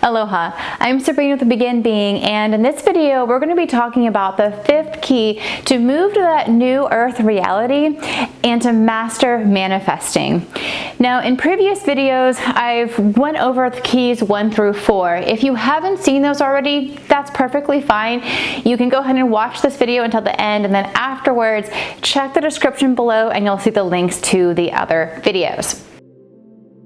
Aloha, I'm Sabrina with The Begin Being, and in this video we're going to be talking about the 5th key to move to that new earth reality and to master manifesting. Now in previous videos I've went over the keys 1 through 4. If you haven't seen those already, that's perfectly fine. You can go ahead and watch this video until the end, and then afterwards check the description below and you'll see the links to the other videos.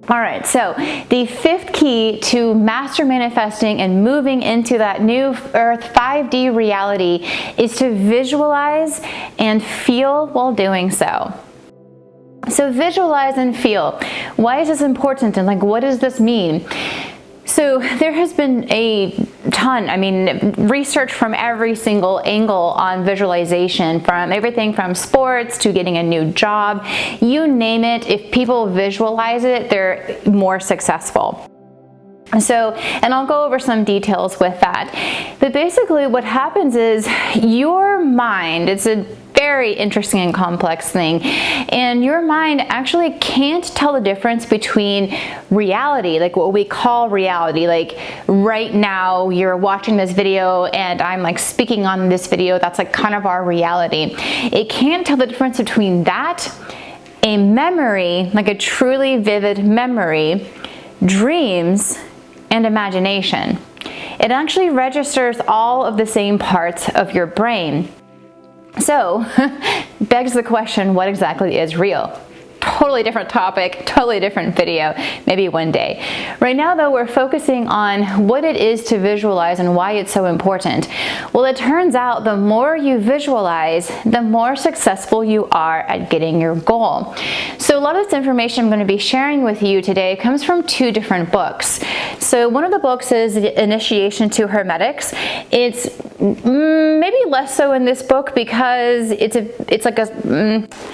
Alright, so the 5th key to master manifesting and moving into that new earth 5D reality is to visualize and feel while doing so. So visualize and feel. Why is this important, and what does this mean? So there has been a ton, research from every single angle on visualization, from everything from sports to getting a new job, you name it. If people visualize it, they're more successful. So, and I'll go over some details with that. But basically what happens is your mind, it's a very interesting and complex thing, and your mind actually can't tell the difference between reality, like what we call reality, like right now you're watching this video and I'm speaking on this video, that's kind of our reality. It can't tell the difference between that, a memory, like a truly vivid memory, dreams, and imagination. It actually registers all of the same parts of your brain. So, begs the question, what exactly is real? Totally different topic, totally different video, maybe one day. Right now though, we're focusing on what it is to visualize and why it's so important. Well, it turns out the more you visualize, the more successful you are at getting your goal. So a lot of this information I'm going to be sharing with you today comes from 2 different books. So one of the books is The Initiation to Hermetics. It's maybe less so in this book because I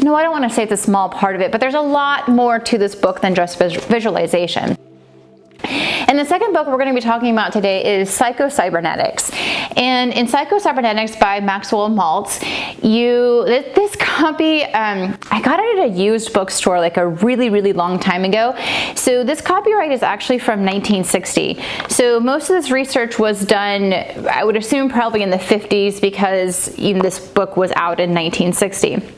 don't want to say it's a small part of it, but there's a lot more to this book than just visualization. And the second book we're going to be talking about today is Psycho-Cybernetics. And in Psycho-Cybernetics by Maxwell Maltz, this copy, I got it at a used bookstore a really long time ago. So this copyright is actually from 1960. So most of this research was done, I would assume probably in the 50s, because even this book was out in 1960.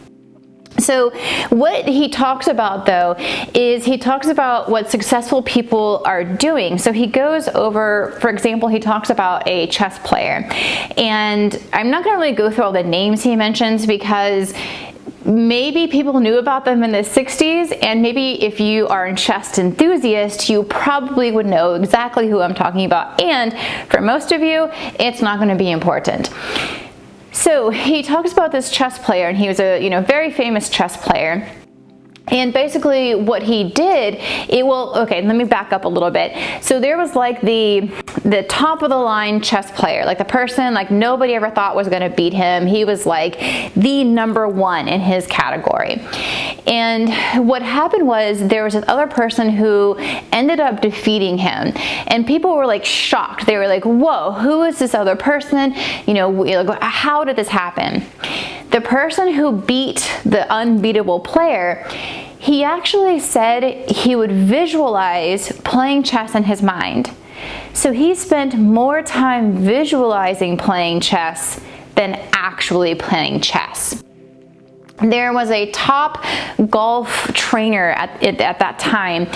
So what he talks about though is he talks about what successful people are doing. So he goes over, for example, he talks about a chess player, and I'm not going to really go through all the names he mentions because maybe people knew about them in the 60s, and maybe if you are a chess enthusiast, you probably would know exactly who I'm talking about, and for most of you, it's not going to be important. So he talks about this chess player, and he was a very famous chess player. And basically what he did, okay, let me back up a little bit. So there was the top of the line chess player, the person nobody ever thought was going to beat him. He was the number 1 in his category. And what happened was there was this other person who ended up defeating him, and people were shocked. They were whoa, who is this other person? How did this happen? The person who beat the unbeatable player, he actually said he would visualize playing chess in his mind. So he spent more time visualizing playing chess than actually playing chess. There was a top golf trainer at that time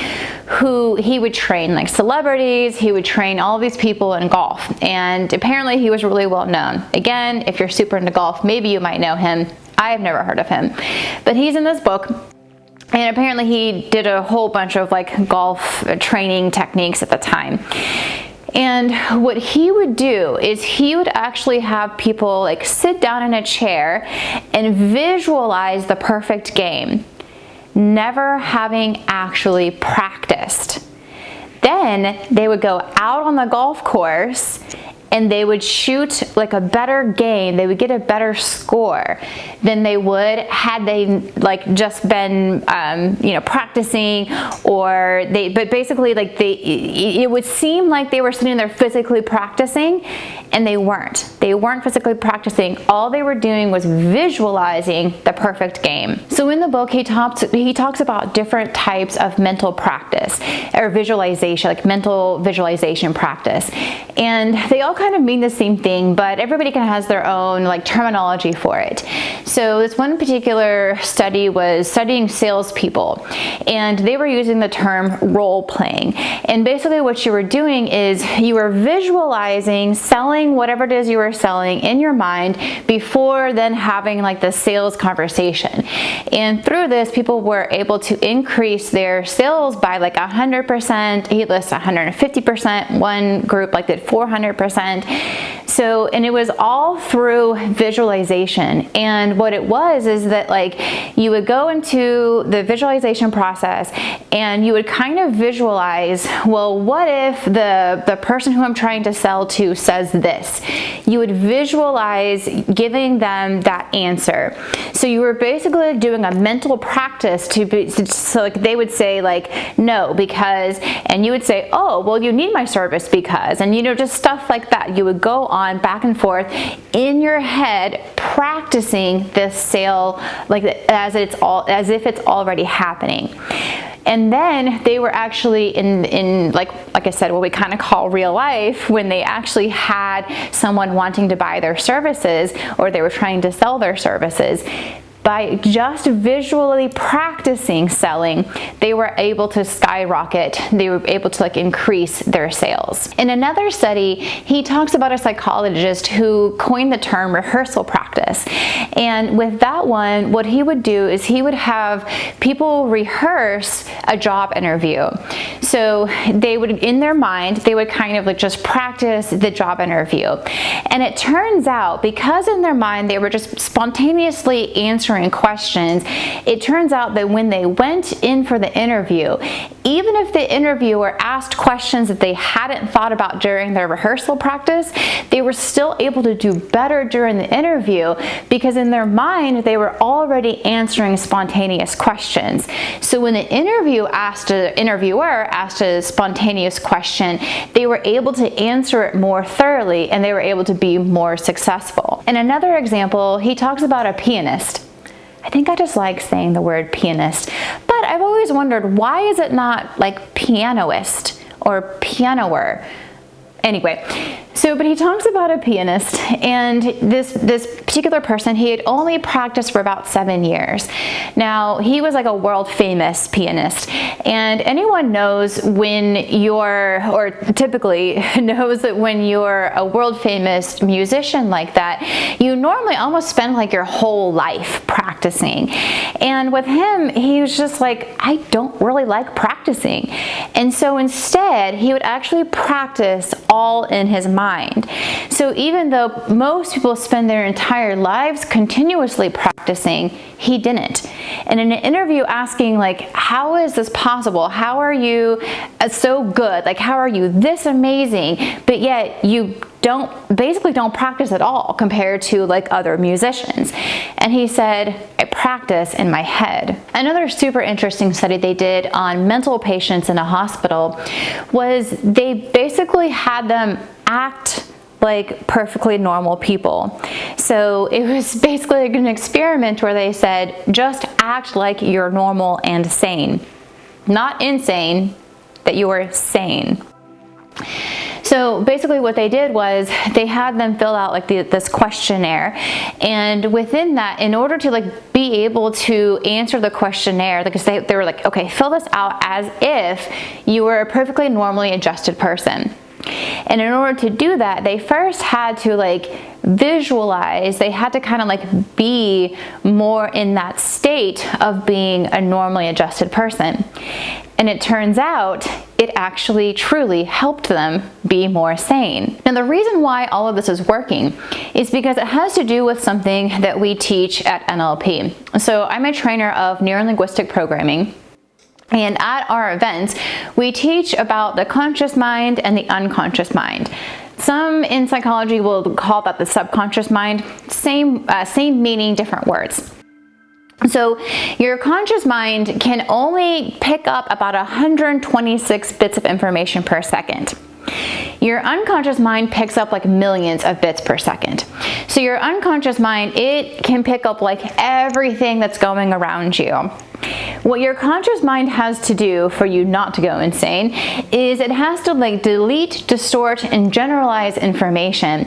who he would train celebrities, he would train all of these people in golf, and apparently he was really well known. Again, if you're super into golf, maybe you might know him. I have never heard of him, but he's in this book, and apparently he did a whole bunch of golf training techniques at the time. And what he would do is he would actually have people sit down in a chair and visualize the perfect game, never having actually practiced. Then they would go out on the golf course and they would shoot like a better gain, they would get a better score than they would had they like just been you know, practicing, or but basically like it would seem like they were sitting there physically practicing, and they weren't physically practicing. All they were doing was visualizing the perfect game. So in the book he talks about different types of mental practice or visualization, like mental visualization practice, and they all kind of mean the same thing, but everybody kind of has their own like terminology for it. So this one particular study was studying salespeople, and they were using the term role playing. And basically what you were doing is you were visualizing selling whatever it is you were selling in your mind before then having like the sales conversation. And through this, people were able to increase their sales by like 100%. He lists 150%. One group like did 400%. So, and it was all through visualization. And what it was is that like you would go into the visualization process and you would kind of visualize, well, what if the person who I'm trying to sell to says this? You would visualize giving them that answer. So you were basically doing a mental practice so like they would say like, no, because, and you would say, oh, well, you need my service because, and you know, just stuff like that. You would go on back and forth in your head practicing this sale like as if it's already happening. And then they were actually in like I said, what we kind of call real life, when they actually had someone wanting to buy their services or they were trying to sell their services. By just visually practicing selling, they were able to skyrocket. They were able to like increase their sales. In another study, he talks about a psychologist who coined the term rehearsal practice. And with that one, what he would do is he would have people rehearse a job interview. So they would, in their mind, they would kind of like just practice the job interview. And it turns out, because in their mind they were just spontaneously answering questions, it turns out that when they went in for the interview, even if the interviewer asked questions that they hadn't thought about during their rehearsal practice, they were still able to do better during the interview because in their mind they were already answering spontaneous questions. So when the interviewer asked a spontaneous question, they were able to answer it more thoroughly and they were able to be more successful. In another example, he talks about a pianist. I think I just like saying the word pianist, but I've always wondered, why is it not like pianoist or pianoer? Anyway, but he talks about a pianist, and this particular person, he had only practiced for about 7 years. Now, he was like a world famous pianist, and anyone knows when or typically knows that when you're a world famous musician like that, you normally almost spend like your whole life practicing. And with him, he was just like, I don't really like practicing. And so instead, he would actually practice all in his mind. So even though most people spend their entire lives continuously practicing, he didn't. And in an interview asking like, how is this possible? How are you so good? Like, how are you this amazing? But yet you basically don't practice at all compared to like other musicians. And he said, I practice in my head. Another super interesting study they did on mental patients in a hospital was they basically had them act like perfectly normal people. So it was basically like an experiment where they said, just act like you're normal and sane. Not insane, that you are sane. So basically what they did was they had them fill out like this questionnaire, and within that, in order to like be able to answer the questionnaire, because they were like, okay, fill this out as if you were a perfectly normally adjusted person. And in order to do that, they first had to like visualize, they had to kind of like be more in that state of being a normally adjusted person. And it turns out it actually truly helped them be more sane. Now, the reason why all of this is working is because it has to do with something that we teach at NLP. So I'm a trainer of Neurolinguistic programming. And at our events, we teach about the conscious mind and the unconscious mind. Some in psychology will call that the subconscious mind. Same meaning, different words. So your conscious mind can only pick up about 126 bits of information per second. Your unconscious mind picks up like millions of bits per second. So your unconscious mind, it can pick up like everything that's going around you. What your conscious mind has to do for you not to go insane is it has to like delete, distort, and generalize information,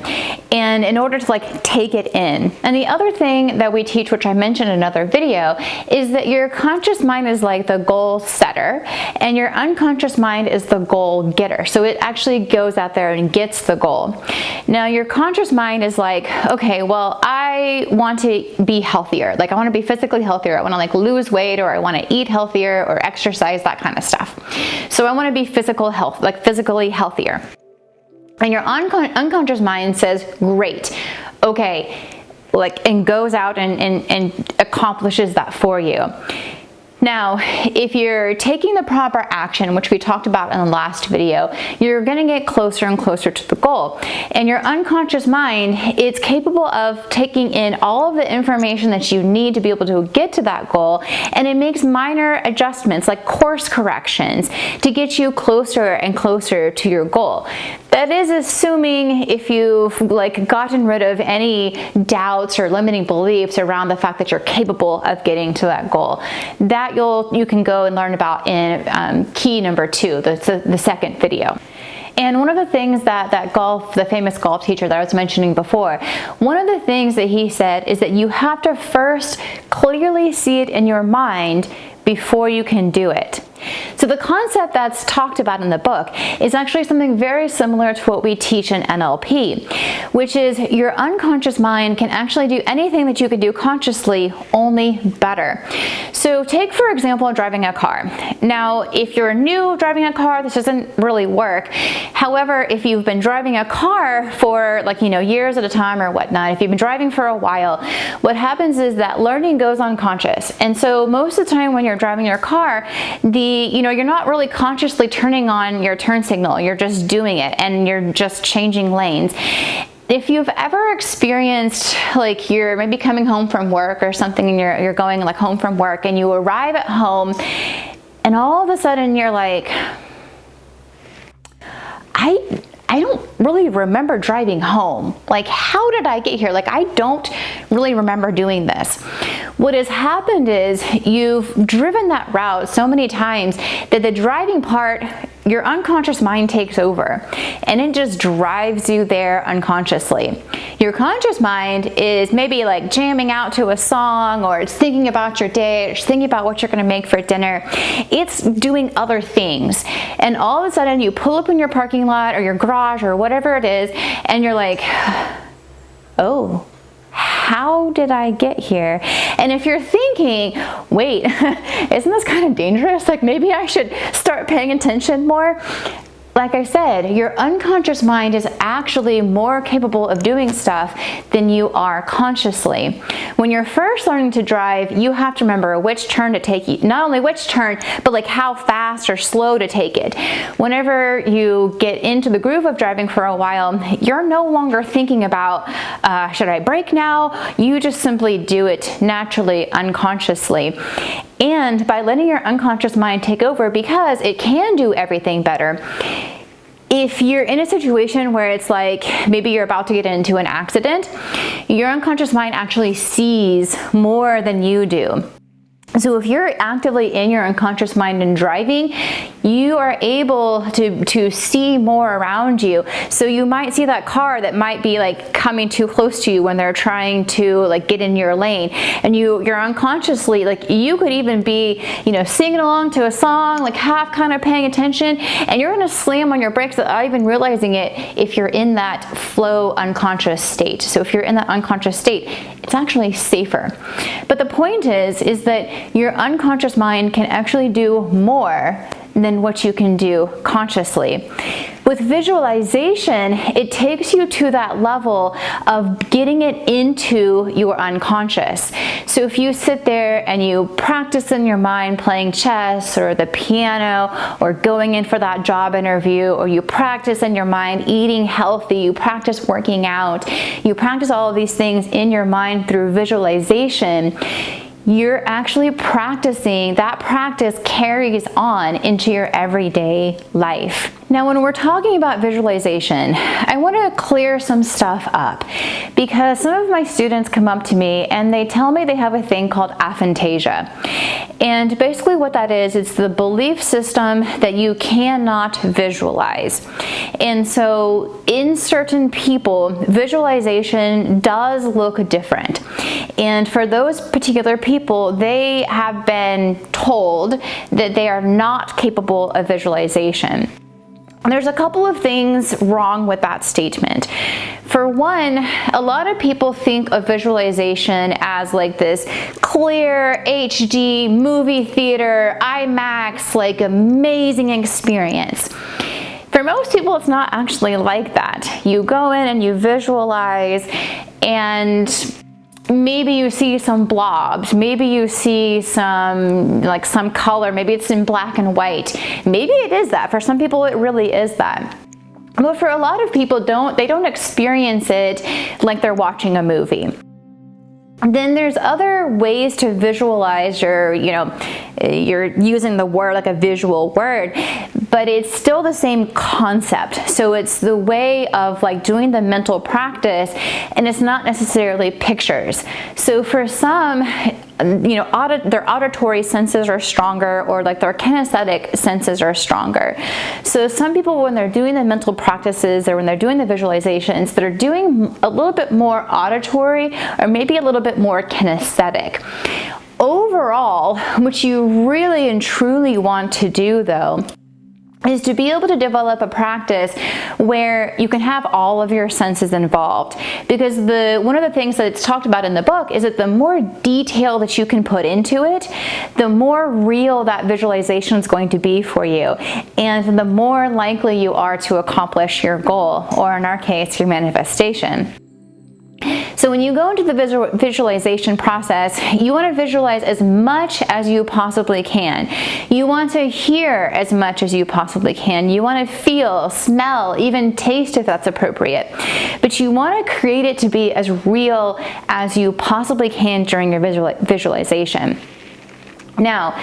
and in order to like take it in. And the other thing that we teach, which I mentioned in another video, is that your conscious mind is like the goal setter and your unconscious mind is the goal getter. So it actually goes out there and gets the goal. Now your conscious mind is like, okay, well, I want to be healthier. Like I want to be physically healthier. I want to like lose weight, or I want to eat healthier or exercise, that kind of stuff. So I want to be physically healthier. And your unconscious mind says, great, okay, and goes out and accomplishes that for you. Now, if you're taking the proper action, which we talked about in the last video, you're going to get closer and closer to the goal. And your unconscious mind, it's capable of taking in all of the information that you need to be able to get to that goal, and it makes minor adjustments, like course corrections, to get you closer and closer to your goal. That is assuming if you've gotten rid of any doubts or limiting beliefs around the fact that you're capable of getting to that goal. That you can go and learn about in key number 2, the second video. And one of the things that the famous golf teacher that I was mentioning before, one of the things that he said is that you have to first clearly see it in your mind before you can do it. So the concept that's talked about in the book is actually something very similar to what we teach in NLP, which is your unconscious mind can actually do anything that you could do consciously, only better. So take, for example, driving a car. Now, if you're new driving a car, this doesn't really work. However, if you've been driving a car for years at a time or whatnot, if you've been driving for a while, what happens is that learning goes unconscious. And so most of the time when you're driving your car, you're not really consciously turning on your turn signal. You're just doing it and you're just changing lanes. If you've ever experienced you're maybe coming home from work or something, and you're going home from work and you arrive at home and all of a sudden you're like, I don't really remember driving home. How did I get here? I don't really remember doing this. What has happened is you've driven that route so many times that the driving part, your unconscious mind takes over and it just drives you there unconsciously. Your conscious mind is maybe jamming out to a song, or it's thinking about your day, or it's thinking about what you're going to make for dinner. It's doing other things. And all of a sudden you pull up in your parking lot or your garage or whatever it is, and you're like, oh, how did I get here? And if you're thinking, wait, isn't this kind of dangerous? Maybe I should start paying attention more. Like I said, your unconscious mind is actually more capable of doing stuff than you are consciously. When you're first learning to drive, you have to remember which turn to take, not only which turn, but how fast or slow to take it. Whenever you get into the groove of driving for a while, you're no longer thinking about, should I brake now? You just simply do it naturally, unconsciously. And by letting your unconscious mind take over, because it can do everything better, if you're in a situation where it's maybe you're about to get into an accident, your unconscious mind actually sees more than you do. So if you're actively in your unconscious mind and driving, you are able to see more around you. So you might see that car that might be coming too close to you when they're trying to get in your lane, and you're unconsciously you could even be singing along to a song, half kind of paying attention, and you're going to slam on your brakes without even realizing it if you're in that flow unconscious state. So if you're in that unconscious state, it's actually safer. But the point is that your unconscious mind can actually do more than what you can do consciously. With visualization, it takes you to that level of getting it into your unconscious. So if you sit there and you practice in your mind playing chess or the piano or going in for that job interview, or you practice in your mind eating healthy, you practice working out, you practice all of these things in your mind through visualization, you're actually practicing. That practice carries on into your everyday life. Now, when we're talking about visualization, I want to clear some stuff up, because some of my students come up to me and they tell me they have a thing called aphantasia. And basically what that is, it's the belief system that you cannot visualize. And so in certain people, visualization does look different. And for those particular people, they have been told that they are not capable of visualization. And there's a couple of things wrong with that statement. For one, a lot of people think of visualization as like this clear HD movie theater, IMAX, like amazing experience. For most people, it's not actually like that. You go in and you visualize, and maybe you see some blobs, maybe you see some color, maybe it's in black and white. Maybe it is that. For some people, it really is that. But for a lot of people, they don't experience it like they're watching a movie. Then there's other ways to visualize you're using the word like a visual word, but it's still the same concept. So it's the way of like doing the mental practice, and it's not necessarily pictures. So for some, their auditory senses are stronger, or like their kinesthetic senses are stronger. So some people, when they're doing the mental practices or when they're doing the visualizations, they're doing a little bit more auditory or maybe a little bit more kinesthetic. Overall, what you really and truly want to do, though, is to be able to develop a practice where you can have all of your senses involved. Because one of the things that it's talked about in the book is that the more detail that you can put into it, the more real that visualization is going to be for you, and the more likely you are to accomplish your goal, or in our case, your manifestation. So when you go into the visualization process, you want to visualize as much as you possibly can. You want to hear as much as you possibly can. You want to feel, smell, even taste if that's appropriate. But you want to create it to be as real as you possibly can during your visualization. Now,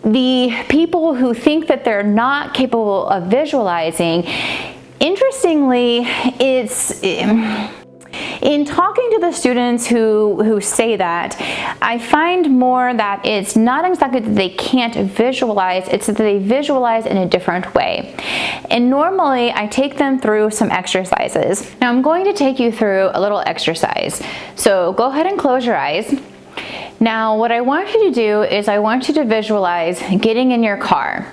the people who think that they're not capable of visualizing, interestingly, in talking to the students who say that, I find more that it's not exactly that they can't visualize, it's that they visualize in a different way. And normally I take them through some exercises. Now I'm going to take you through a little exercise. So go ahead and close your eyes. Now what I want you to do is I want you to visualize getting in your car.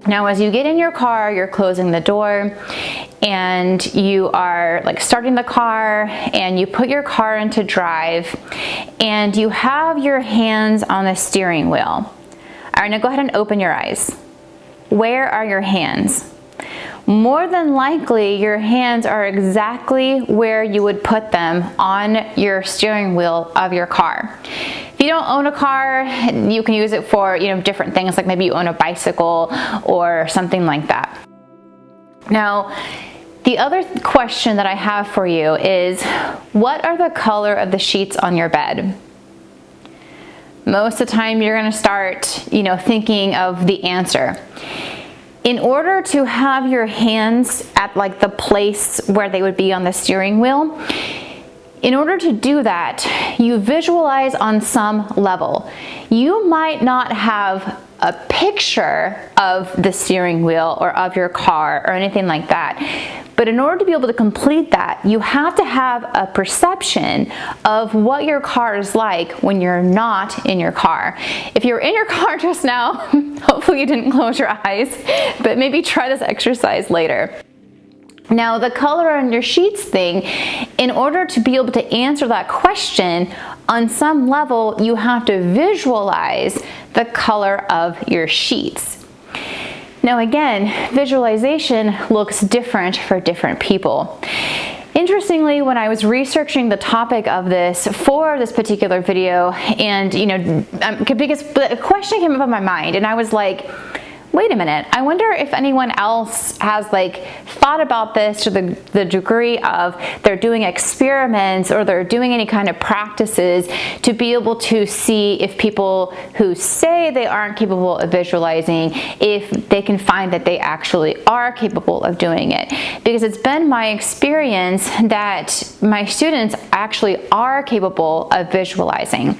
Now as you get in your car, you're closing the door and you are like starting the car, and you put your car into drive, and you have your hands on the steering wheel. All right, now go ahead and open your eyes. Where are your hands? More than likely, your hands are exactly where you would put them on your steering wheel of your car. If you don't own a car, you can use it for different things, like maybe you own a bicycle or something like that. Now, the other question that I have for you is, what are the color of the sheets on your bed? Most of the time you're going to start, thinking of the answer. In order to have your hands at like the place where they would be on the steering wheel, in order to do that, you visualize on some level. You might not have a picture of the steering wheel or of your car or anything like that. But in order to be able to complete that, you have to have a perception of what your car is like when you're not in your car. If you're in your car just now, hopefully you didn't close your eyes, but maybe try this exercise later. Now, the color on your sheets thing, in order to be able to answer that question, on some level, you have to visualize the color of your sheets. Now again, visualization looks different for different people. Interestingly, when I was researching the topic of this for this particular video, and because a question came up in my mind, and I was like, wait a minute, I wonder if anyone else has thought about this to the degree of they're doing experiments or they're doing any kind of practices to be able to see if people who say they aren't capable of visualizing, if they can find that they actually are capable of doing it. Because it's been my experience that my students actually are capable of visualizing.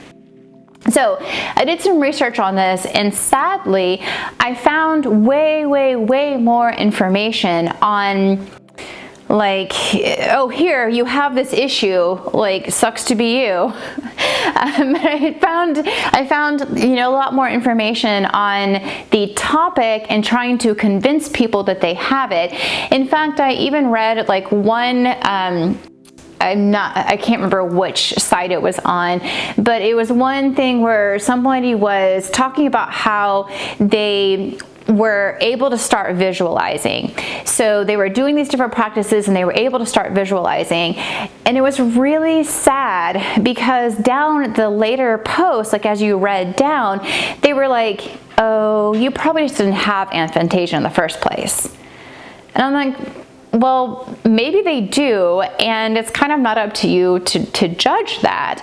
So I did some research on this, and sadly, I found way more information on oh, here you have this issue, sucks to be you. I found a lot more information on the topic and trying to convince people that they have it. In fact, I even read one. I can't remember which site it was on, but it was one thing where somebody was talking about how they were able to start visualizing. So they were doing these different practices and they were able to start visualizing. And it was really sad because down the later posts, as you read down, they were like, oh, you probably just didn't have aphantasia in the first place. And I'm like, well, maybe they do, and it's kind of not up to you to judge that.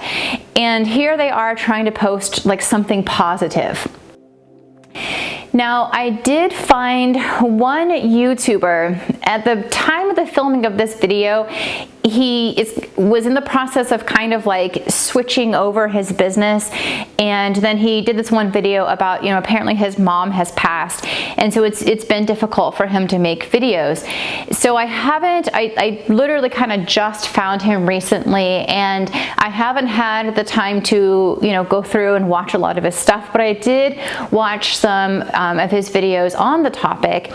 And here they are trying to post something positive. Now, I did find one YouTuber at the time of the filming of this video. He was in the process of kind of switching over his business, and then he did this one video about apparently his mom has passed, and so it's been difficult for him to make videos. So I literally kind of just found him recently, and I haven't had the time to go through and watch a lot of his stuff, but I did watch some of his videos on the topic,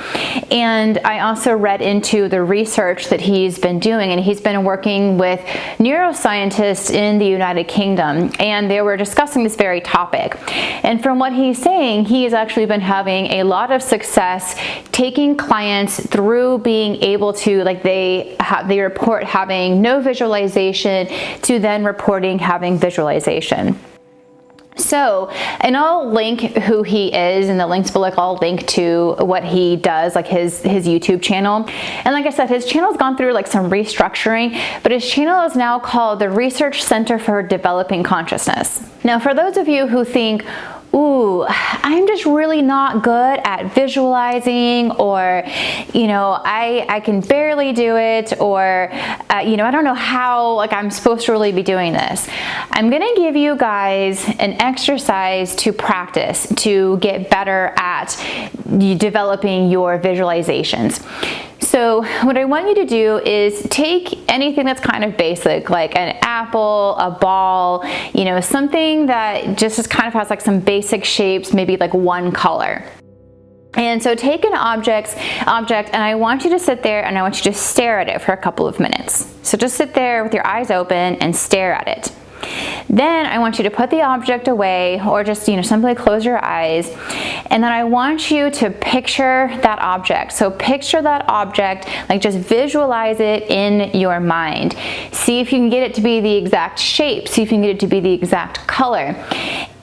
and I also read into the research that he's been doing, and he's been working with neuroscientists in the United Kingdom, and they were discussing this very topic. And from what he's saying, he has actually been having a lot of success taking clients through being able to, they report having no visualization to then reporting having visualization. So, and I'll link who he is in the links below. I'll link to what he does, his YouTube channel. And like I said, his channel's gone through some restructuring, but his channel is now called the Research Center for Developing Consciousness. Now, for those of you who think, ooh, I'm just really not good at visualizing, or, I can barely do it, or, I don't know how, I'm supposed to really be doing this. I'm going to give you guys an exercise to practice to get better at developing your visualizations. So what I want you to do is take anything that's kind of basic, like an apple, a ball, something that just kind of has some basic shapes, maybe one color. And so take an object, and I want you to sit there and I want you to stare at it for a couple of minutes. So just sit there with your eyes open and stare at it. Then I want you to put the object away, or just simply close your eyes, and then I want you to picture that object. So picture that object, just visualize it in your mind. See if you can get it to be the exact shape, see if you can get it to be the exact color.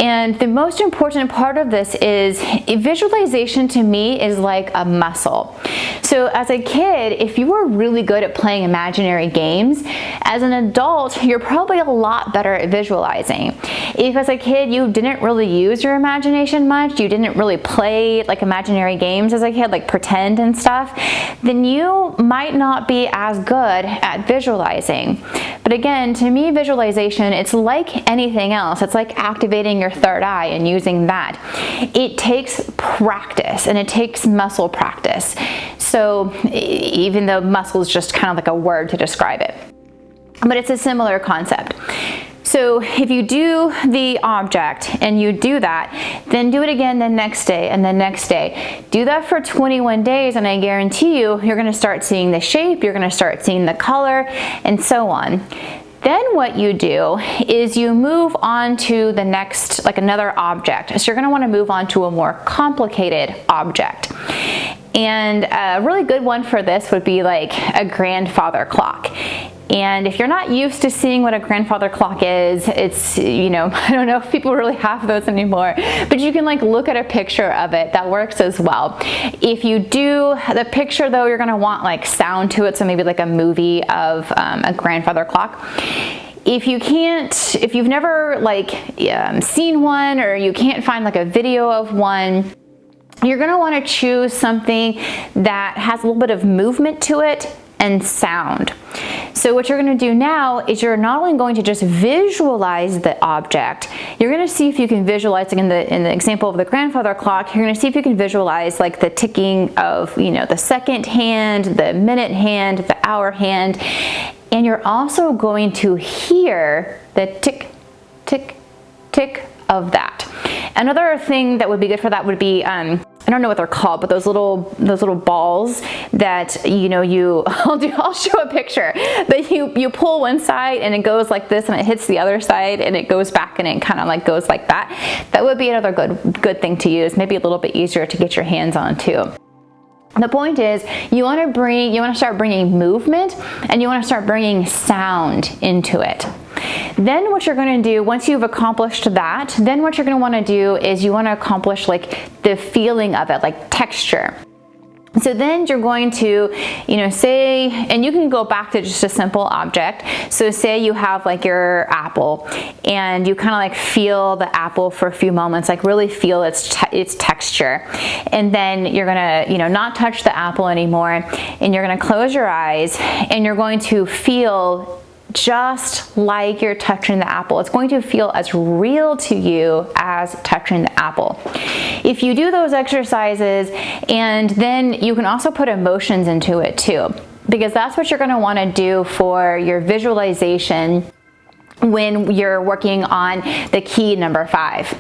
And the most important part of this is visualization to me is like a muscle. So as a kid, if you were really good at playing imaginary games, as an adult, you're probably a lot better at visualizing. If as a kid you didn't really use your imagination much, you didn't really play imaginary games as a kid, pretend and stuff, then you might not be as good at visualizing. But again, to me, visualization, it's like anything else. It's like activating your third eye and using that. It takes practice, and it takes muscle practice. So even though muscle is just kind of a word to describe it, but it's a similar concept. So if you do the object and you do that, then do it again the next day and the next day. Do that for 21 days, and I guarantee you're going to start seeing the shape, you're going to start seeing the color, and so on. Then what you do is you move on to the next, another object. So you're going to want to move on to a more complicated object. And a really good one for this would be like a grandfather clock. And if you're not used to seeing what a grandfather clock is, it's, you know, I don't know if people really have those anymore, but you can like look at a picture of it. That works as well. If you do the picture though, you're gonna want like sound to it, so maybe like a movie of a grandfather clock. If you've never like seen one, or you can't find like a video of one, you're gonna wanna choose something that has a little bit of movement to it and sound. So what you're going to do now is you're not only going to just visualize the object, you're going to see if you can visualize, like in the example of the grandfather clock, you're going to see if you can visualize like the ticking of, you know, the second hand, the minute hand, the hour hand, and you're also going to hear the tick, tick, tick of that. Another thing that would be good for that would be, I don't know what they're called, but those little balls that, you know, I'll show a picture, but you pull one side and it goes like this and it hits the other side and it goes back and it kind of like goes like that. That would be another good thing to use, maybe a little bit easier to get your hands on too. The point is, you want to start bringing movement, and you want to start bringing sound into it. Then what you're going to do, once you've accomplished that, then what you're going to want to do is you want to accomplish like the feeling of it, like texture. So then you're going to, you know, say, and you can go back to just a simple object. So say you have like your apple and you kind of like feel the apple for a few moments, like really feel its texture. And then you're going to, you know, not touch the apple anymore, and you're going to close your eyes and you're going to feel just like you're touching the apple. It's going to feel as real to you as touching the apple. If you do those exercises, and then you can also put emotions into it too, because that's what you're going to want to do for your visualization when you're working on the key number 5.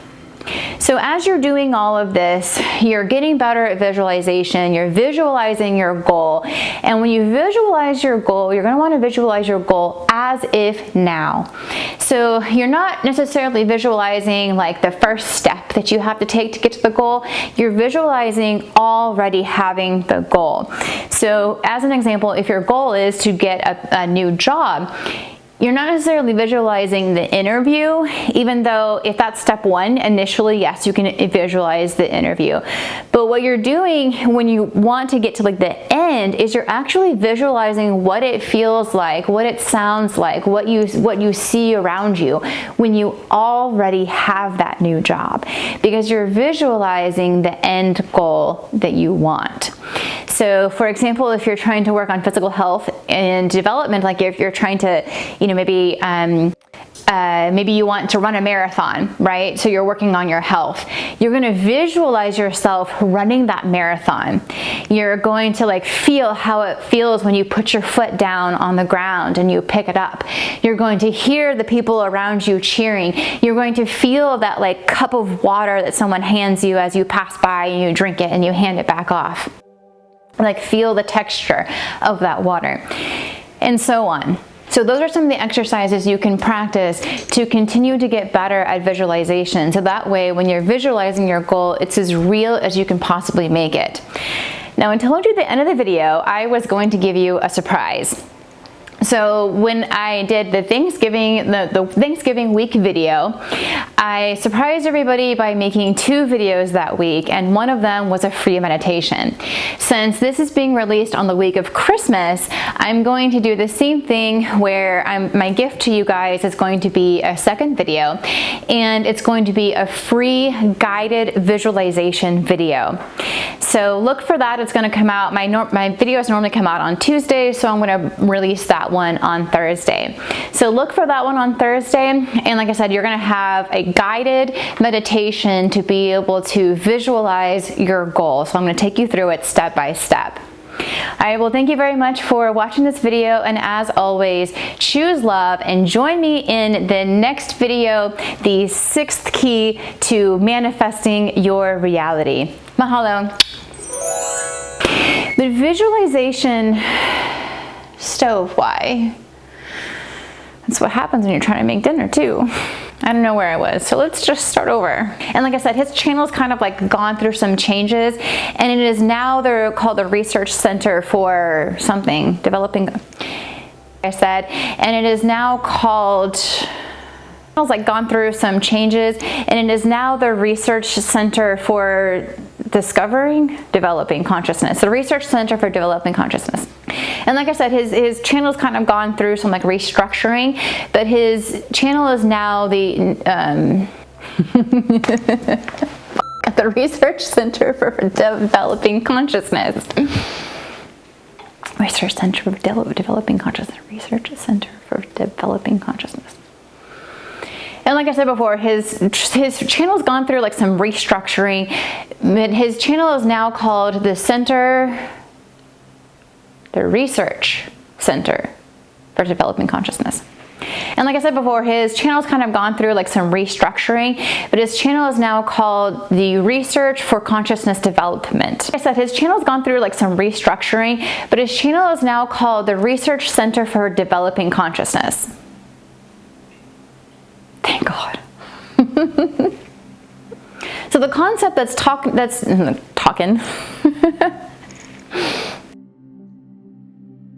So as you're doing all of this, you're getting better at visualization, you're visualizing your goal. And when you visualize your goal, you're going to want to visualize your goal as if now. So you're not necessarily visualizing like the first step that you have to take to get to the goal. You're visualizing already having the goal. So as an example, if your goal is to get a new job, you're not necessarily visualizing the interview, even though if that's step 1, initially, yes, you can visualize the interview. But what you're doing when you want to get to like the end is you're actually visualizing what it feels like, what it sounds like, what you see around you when you already have that new job, because you're visualizing the end goal that you want. So for example, if you're trying to work on physical health and development, like if you're trying to, you know, maybe you want to run a marathon, right? So you're working on your health. You're going to visualize yourself running that marathon. You're going to like feel how it feels when you put your foot down on the ground and you pick it up. You're going to hear the people around you cheering. You're going to feel that like cup of water that someone hands you as you pass by and you drink it and you hand it back off. Like feel the texture of that water, and so on. So those are some of the exercises you can practice to continue to get better at visualization. So that way, when you're visualizing your goal, it's as real as you can possibly make it. Now, until I do the end of the video, I was going to give you a surprise. So when I did the Thanksgiving week video, I surprised everybody by making 2 videos that week, and one of them was a free meditation. Since this is being released on the week of Christmas, I'm going to do the same thing where my gift to you guys is going to be a second video, and it's going to be a free guided visualization video. So look for that. It's going to come out, my videos normally come out on Tuesday, so I'm going to release that one on Thursday. So look for that one on Thursday, and like I said, you're going to have a guided meditation to be able to visualize your goal. So I'm going to take you through it step by step. All right, well, thank you very much for watching this video, and as always, choose love and join me in the next video, the 6th key to manifesting your reality. Mahalo. The visualization stove, why? That's what happens when you're trying to make dinner too. I don't know where I was, so let's just start over. And like I said, his channel's kind of like gone through some changes, and it is now they're called the Research Center for something, developing, I said, and it is now called, it's like gone through some changes, and it is now the Research Center for Developing Consciousness. The Research Center for Developing Consciousness. And like I said, his channel's kind of gone through some like restructuring, but his channel is now the the Research Center for Developing Consciousness. Research Center for Developing Consciousness. Research Center for Developing Consciousness. And like I said before, his channel's gone through like some restructuring. His channel is now called the Research Center for Developing Consciousness. And like I said before, his channel's kind of gone through like some restructuring, but his channel is now called the Research for Consciousness Development. Like I said, his channel's gone through like some restructuring, but his channel is now called the Research Center for Developing Consciousness. Thank God. So the concept that's talking